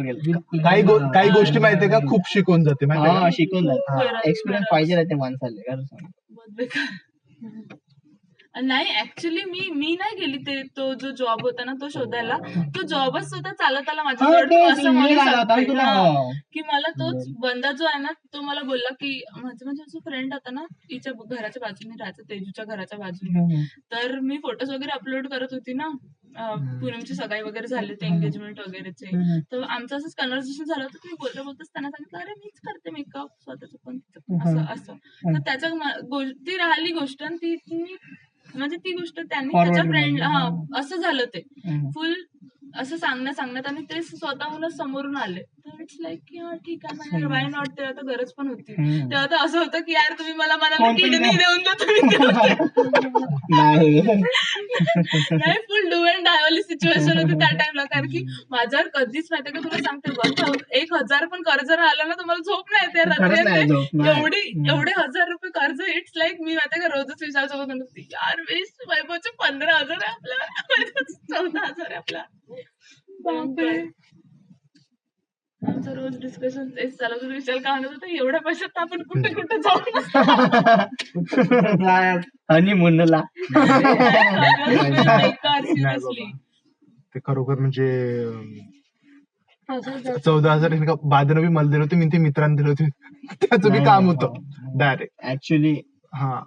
काही गोष्टी माहितीये का खूप शिकवून जाते माहिती हा, शिकून जाते. एक्सपिरियन्स पाहिजे राहते माणसाला. खरं सांग. नाही ऍक्च्युली मी नाही गेली. ते तो जो जॉब होता ना तो शोधायला. तो जॉबच स्वतः चालत आला माझ्याकडे. असं म्हणू शकते की मला तोच बंदा जो आहे ना तो मला बोलला की म्हणजे जो फ्रेंड होता ना तिच्या घराच्या बाजूने राहायचा, तेजूच्या घराच्या बाजूने. तर मी फोटोज वगैरे अपलोड करत होती ना. पूनमची सगाई वगैरे झाली होती, एंगेजमेंट वगैरेचे. तर आमचं असंच कन्व्हर्सेशन झालं होतं. मी बोलताच त्यांना सांगितलं अरे मीच करते मेकअप स्वतःच पण असं. तर त्याच्या ती राहिली गोष्ट आणि ती म्हणजे ती गोष्ट त्यांनी त्याच्या फ्रेंड असं झालं ते फुल असं सांगण्यात आणि ते स्वतःहूनच समोरून आले. तर इट्स लाईक की हा ठीक आहे वाय नॉट. तेव्हा तर गरज पण होती. तेव्हा तर असं होतं की यार तुम्ही मला मनाला किडनी देऊन द्या तुम्ही. नाही फुल डू अँड डाय वाली सिच्युएशन होती त्या टाइमला. कारण की माझ्यावर कधीच माहिती का तुला सांगते 1,000 पण कर्ज राहिलं ना तुम्हाला झोप नाही येते रात्री. एवढे 1,000 रुपये कर्ज. इट्स लाईक मी माहिती का रोजच विचारसोबत म्हणते यार वेस्ट वैभवचे 15,000 आहे आपल्याला, 14,000 आहे आपला. आमचं रोज डिस्कशन तेच चालू होतं. विचार का म्हणत होतं एवढ्या पैशात आपण कुठे जाऊ हनीमूनला. सिरियसली ते खरोखर म्हणजे 14,000 हिने का बादनं बी मला दिलं होतं, मी ते मित्रांना दिलं होतं. त्याचं बी काम होतं डायरेक्ट. ऍक्च्युली हा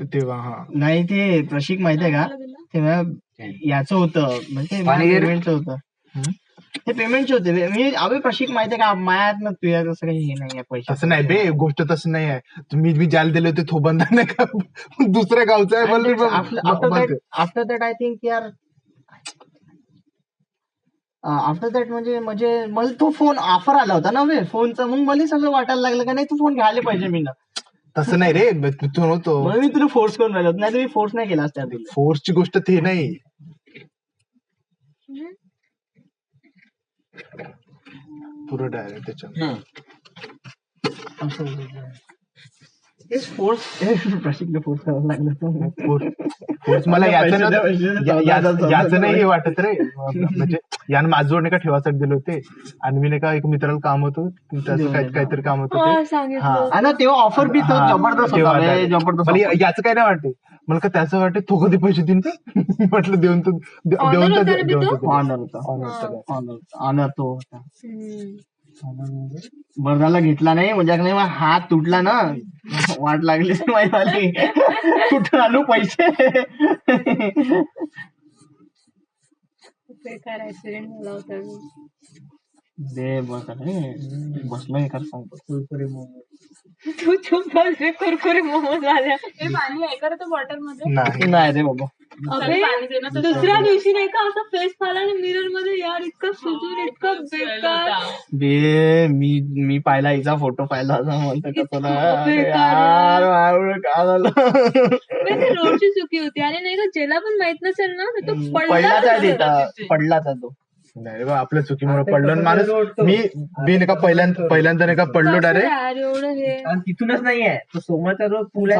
तेव्हा हा नाही ते प्रशिक माहितीये का, तेव्हा याचं होतं म्हणजे पेमेंटचं होतं, ते पेमेंटचे होते. मी अभि प्रशिक माहितीये का, मायात ना तुझ्या तसं काही हे नाही पैसे. तसं नाही बे, गोष्ट तसं नाही आहे. मी ज्याला दिले होते तो बंदा नाही का दुसऱ्या गावचा आहे. आफ्टर दॅट आय थिंक यार, आफ्टर दॅट म्हणजे मला तो फोन ऑफर आला होता ना बे फोनचा, मग मला सगळं वाटायला लागलं का नाही तू फोन घ्यायला पाहिजे मी ना. तसं नाही रे, तू नव्हतो म्हणून मी तुला फोर्स करून राहिलो, नाही तुम्ही फोर्स नाही केला असता. फोर्सची गोष्ट ते नाही, पुरं डायरेक्ट त्याच्या फोर्स प्रशिकला फोर्स करायला लागलं. फोर्स मला याचं नाही हे वाटत रे, म्हणजे यानं माझं नाही का ठेवासाठी दिले होते, आणि मी नाही का एक मित्राला काम होतं त्याचं काहीतरी काम होतं ते. तेव्हा ऑफर बी तो जबरदस्त होता, जबरदस्त. मला याचं काय नाही वाटते, मला का त्याचं वाटते तो कधी पैसे देईन ते. म्हटलं देऊन ऑनर तो बरदाला घेतला नाही म्हणजे नाही, हात तुटला ना, वाट लागली माहिती कुठून आणू पैसे. बेकार ऍक्सिडेंट झाला होता. दे बसलो एका सांगतो कुरकुरे मोमो. तू चुप बस रे, कुरकुरे मोमोज आल्या. हे पाणी आहे का बॉटल मध्ये? नाही रे बाबा. अबे दुसऱ्या दिवशी नाही का असं फेस पाहिला आणि मिरर मध्ये, यार इतकं सुजून, इतकं बेकार. बे मी पाहिला, हिचा फोटो पाहिला होता, म्हणतो यार काय झालं. रोडची चुकी होती, आणि नाही का ज्याला पण माहित नसेल ना तो पडलाच तो. नाही बा, आपल्या चुकीमुळे पडलो माणूस. मी नाही का पहिल्यांदा नाही का पडलो डायरेक्ट. एवढं हे तिथूनच नाहीये तो सोमाचा रोड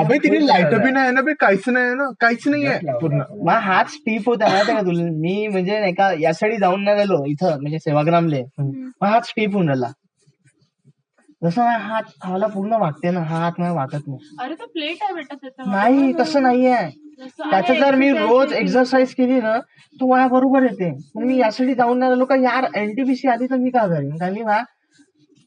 अबे तिने लाईट बी नाही ना बे, काहीच नाही ना, काहीच नाही आहे पूर्ण. माझा हात स्टीफ होता माहिती का तुला. मी म्हणजे नाही का यासाठी जाऊन नाही गेलो इथं म्हणजे सेवाग्रामले, माझा हात स्टीफ होऊन राहिला. जसं माझा हात खायला पूर्ण वागते ना, हात नाही वागत नाही. अरे तो प्लेट आहे बेटा त्याचा. नाही तसं नाहीये त्याचं. जर मी रोज एक्सरसाइज केली ना तो माझ्या बरोबर येते. मी यासाठी जाऊन नाही गेलो का यार, एनटीपीसी आली तर मी का करीन, कारण मी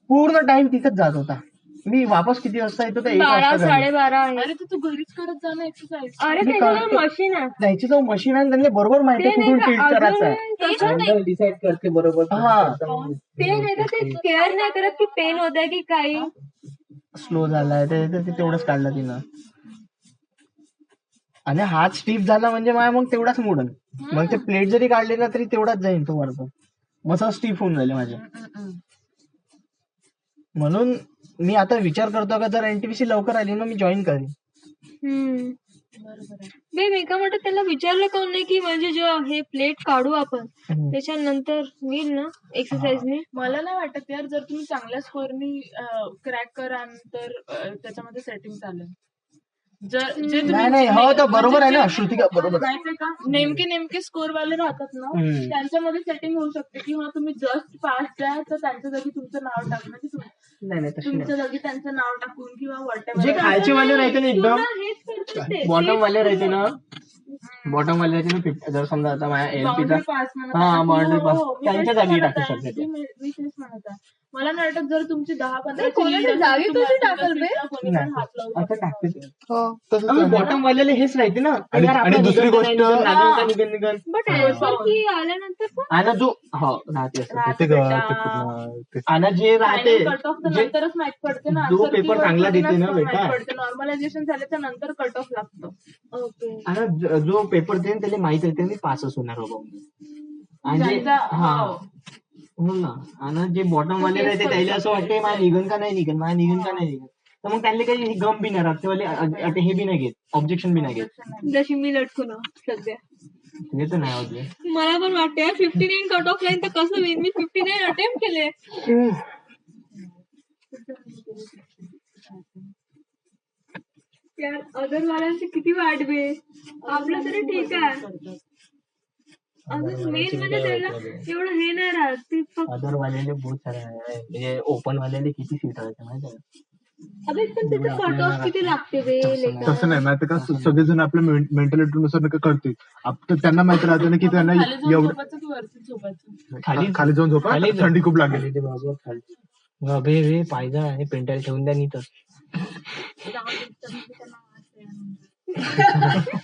पूर्ण टाइम तिथंच जात होता. मी वापस किती वाजता येतो, 1 वाजता. 12:30. अरे तू घरीच करत जा ना एक्सरसाइज. अरे त्याच्यावर मशीन आहे, त्याची तो मशीन आहे, त्यांना बरोबर माहिती आहे कुठून टिल्ट करायचं आहे. डिसाईड करते बरोबर. हा ते नाही का, ते केअर नाही करत की पेन होत आहे की काही. स्लो झालाय ते तेवढंच काढलं तिनं. आणि हात स्टीफ झाला म्हणजे मग तेवढाच मोडन. मग ते प्लेट जरी काढली ना तरी तेवढाच जाईल तो वरतो. मग स्टीफ होऊन झाले माझे. म्हणून मी आता विचार करतो का जर एनटीपीसी लवकर आली ना मी जॉईन करेन. मी का म्हणतो त्याला विचारलं कोण नाही की म्हणजे जो हे प्लेट काढू आपण त्याच्यानंतर होईल ना एक्सरसाइजने. मला नाही वाटत यार, जर तुम्ही चांगल्या स्कोअरनी क्रॅक कराल तर त्याच्यामध्ये सेटिंग चालेल. नाही हो तर बरोबर आहे ना श्रुतिका, बरोबर का नेमके स्कोर वाले राहतात ना त्यांच्यामध्ये सेटिंग होऊ शकते की हा तुम्ही जस्ट पास द्या तर त्यांच्या जागी तुमचं नाव टाकणं, तुमच्या जागी त्यांचं नाव टाकून किंवा व्हॉटएव्हर. जे खायचे वाले राहते ना एकदम बॉटम वाले राहते ना, बॉटम वाले राहते ना, जर समजा आता माझ्या एलपीचा बाउंड्री पास त्यांच्या जागी टाकू शकते. मी तेच म्हणत आहे, मला नाही वाटत जर तुमची 10-15 जागी कशी टाकल बे. बॉटम वाल्याला हेच राहते ना. आणि दुसरी गोष्ट बट आल्यानंतर आणि जो हो राहते आणि जे राहते कट ऑफ नंतरच माहित पडते ना, जो पेपर चांगला देते ना बेटा, नॉर्मलायझेशन झाल्याच्या नंतर कट ऑफ लागतो. आणि जो पेपर देईन त्याला माहित आहे मी पासच होणार बाबा. आणि हो ना, आणि जे बॉटम वाले राहते त्याला असं वाटतं माझ्या निघन का नाही निघन, तर मग त्यांना काही गम बी नाही राहत, ते हे बी नाही घेत, ऑब्जेक्शन बी नाही घेत. जशी मी लटकून सध्या हे तर नाही मला पण वाटतं 59 कट ऑफ लाईन तर कसं होईल. मी 59 अटेम्प्ट केले. यार अदर वाल्यांची किती वाट बे, आपलं तरी ठीक आहे. अजून मेन म्हणजे त्याला एवढं हे नाही राहत. अदर वाल्याने बहुत सारे म्हणजे ओपन वाल्याने किती सीट राहते माहिती आहे. अबे पण त्याचं कट ऑफ किती लागते बे लेटर. तसं नाही माहिती का, सगळेजण आपल्या मेंटॅलिटीनुसार नका करते. त्यांना माहिती राहते ना की त्यांना खाली जाऊन एवढं झोपायचं की वरती झोपायचं. खाली जाऊन झोपा, खाली जाऊन. थंडी खूप लागेल. ते बाजूला खाली अबे रे पायदा आणि पेंटायला ठेवून द्या नी तर.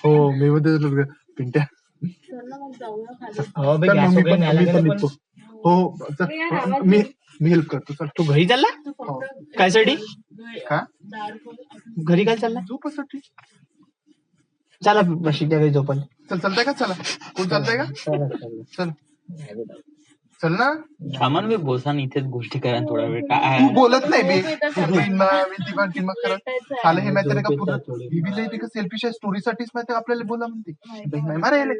हो मी मध्ये पिंट्या चल ना मग जाऊया खाली. हो बे चल गॅस मग मी वगैरे पण न्यायला मी पण गेलं निघतो. पण हो चल, अरे यार, आवाज मी हेल्प करतो. चल तू घरी चालला तू फक्त काय साठी? का दार खोल. घरी काय चालला? झोपासाठी. चला बशीच्या घरी झोपल. चल चालतंय का? चला कोण चालतंय का? चला, चला. चल चल ना. सामान मी बोलसान इथेच गोष्टी करा थोडा वेळ काय तू बोलत नाही बे. भेटायचं साला हे माहिती नाही का पूर्ण बीबीला येते का सेल्फिश स्टोरीसाठीच माहिती आपल्याला बोला म्हणते. मारायला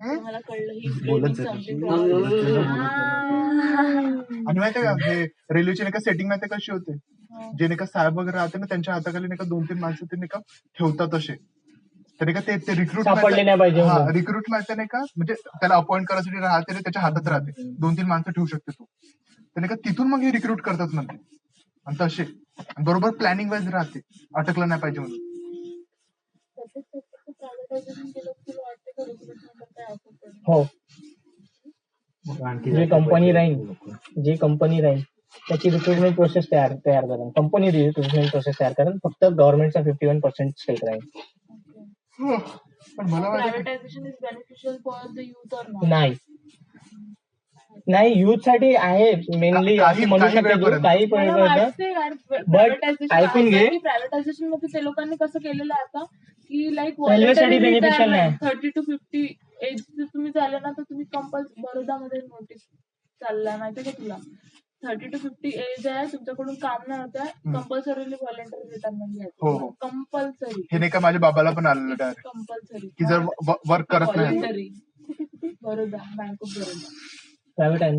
मला कळलं ही बोलत framing जाते. something. आणि माहिती का हे रेल्वेची नाही का सेटिंग माहिती कशी होते, जे नाही का साहेब वगैरे राहते ना त्यांच्या हाताखाली नाही का 2-3 माणसं ते नाही का ठेवतात असे. तर नाही का ते रिक्रूट सापडले नाही पाहिजे म्हणून. रिक्रूट माहिती नाही का, म्हणजे त्याला अपॉइंट करायसाठी राहते ना, त्याच्या हातात राहते 2-3 माणसं ठेवू शकते तू. तर नाही का तिथून मग हे रिक्रूट करतात म्हणते. आणि तसे आणि बरोबर प्लॅनिंग वाईज राहते, अटकलं नाही पाहिजे म्हणून. हो जे कंपनी राहील त्याची रिक्रुटमेंट प्रोसेस तयार करेल. कंपनी रिक्रुटमेंट प्रोसेस तयार करेल. फक्त गव्हर्नमेंटचा 51% स्टेक राहील. पण मला वाटतं privatisation is beneficial for the youth और नॉट. नाही युथ साठी आहे मेनली काही- म्हणू काही शकते तू, वेळपर्यंत. काही मला पर्यंत. वाटते यार ऐकून घे. प्रायव्हेटायझेशन मध्ये ते लोकांनी कसं केलेलं आहे आता की लाईक रेल्वेसाठी beneficial नाही. 30 to 50 एज तुम्ही झाले ना तर तुम्ही कंपल्सरी बरोडामध्ये नोटीस चालला माहिती का तुला. 30 to 50 एज आहे, तुमच्याकडून काम नाही होत आहे, कंपल्सरीली व्हॉलंटरी रिटायरमेंट हो, घ्यायचं. हो. कंपल्सरी हे नाही का माझ्या बाबाला पण आलेलं डायरेक्ट कंपल्सरी की जर वर्क करत नाही voluntary. Baroda, bank of Baroda. Private आहे.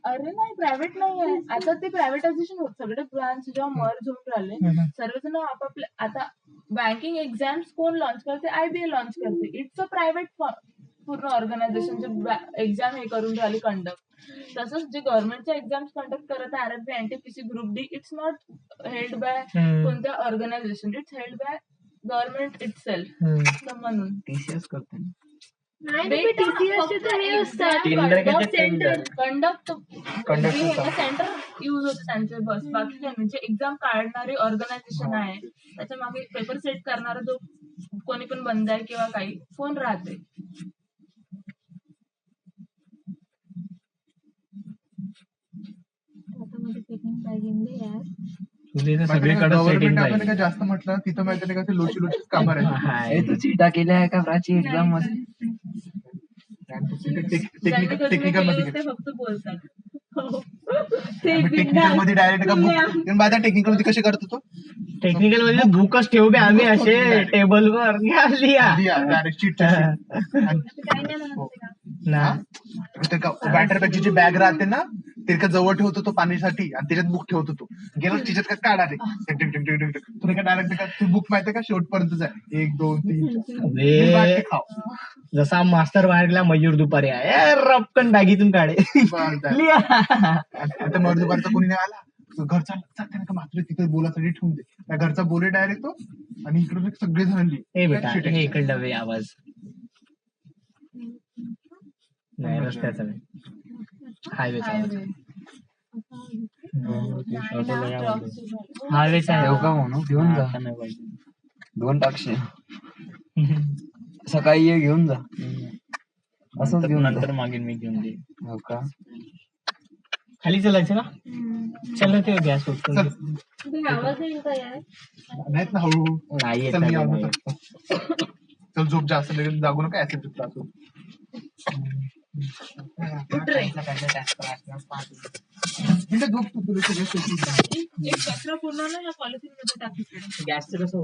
अरे नाही प्रायव्हेट नाही आहे आता, ते प्रायव्हेटायझेशन होत सगळे ब्रांच जेव्हा मर्ज होऊन राहिले सर्वजण आपापले. आता बँकिंग एक्झाम्स कोण लॉन्च करते? IBA लॉन्च करते. इट्स अ प्रायव्हेट पूर्ण ऑर्गनायझेशन जे एक्झाम हे करून राहिली कंडक्ट. तसंच जे गव्हर्नमेंटच्या एक्झाम्स कंडक्ट करत आहे RRB NTPC group D, it's not held by कोणत्या organisation, it's held by government itself. म्हणून TCS करते. नाही ना, TCS चे तर हे असतात कंडक्ट सेंटर युज होते त्यांचे बस. बाकी काही नाही. जे एक्झाम काढणारे ऑर्गनायझेशन आहे त्याच्या मागे पेपर सेट करणारा जो कोणी पण बंद आहे किंवा काही कोण राहते. गव्हर्नमेंट आपण जास्त म्हटलं तिथं माहिती नाही का ते लोची कामं राहते. तू चिटा केल्या आहे का प्राची एक्झाम मध्ये? टेक्निकल मध्ये ते फक्त बोलतात. टेक्निकल मध्ये डायरेक्ट का बुक माझ्या टेक्निकल मध्ये कसे करतो तो टेक्निकल मध्ये बुकच ठेवू बे आम्ही असे टेबलवर डायरेक्ट चीट बॅटर पॅकची जी बॅग राहते ना ते का जवळ ठेवतो तो पाणीसाठी आणि त्याच्यात बुक ठेवतो तो. गेला टीचर का काढा रे तुम्ही का डायरेक्ट बुक माहिती का शेवटपर्यंतच आहे 1 2 3 खाऊ. जसा मास्टर बाहेर गेला मयूर दुपारी आहे रपकन बॅगीतून काढे. आता मर दुपारचा कोणी नाही आला घरचा जाते ना का मात्र तिथे बोलासाठी ठेवून दे. त्या घरचा बोले डायरेक्ट तो आणि इकडून सगळे झाली. हे बेटा हे इकडलं वे आवाज नाही रस्त्याचा हायवेचा हायवेचा आहे. देऊ का म्हणू? घेऊन जा. 2 टाकशे सकाळी ये घेऊन जा. असंच घेऊन जा. नंतर मागेन मी घेऊन देईन. हो का? खाली चलायचं ना. चल ते गॅस उठून आवाज येईल का यार? नाहीत ना हळू नाही चल मी येत आवडतो. चल झोप जास्त जागू नका ऍसिड त्रास होतो. झोप तू तुला एक कचरा पूर्ण ना या पॉलिथिन मध्ये टाकायचं. गॅसचं कसं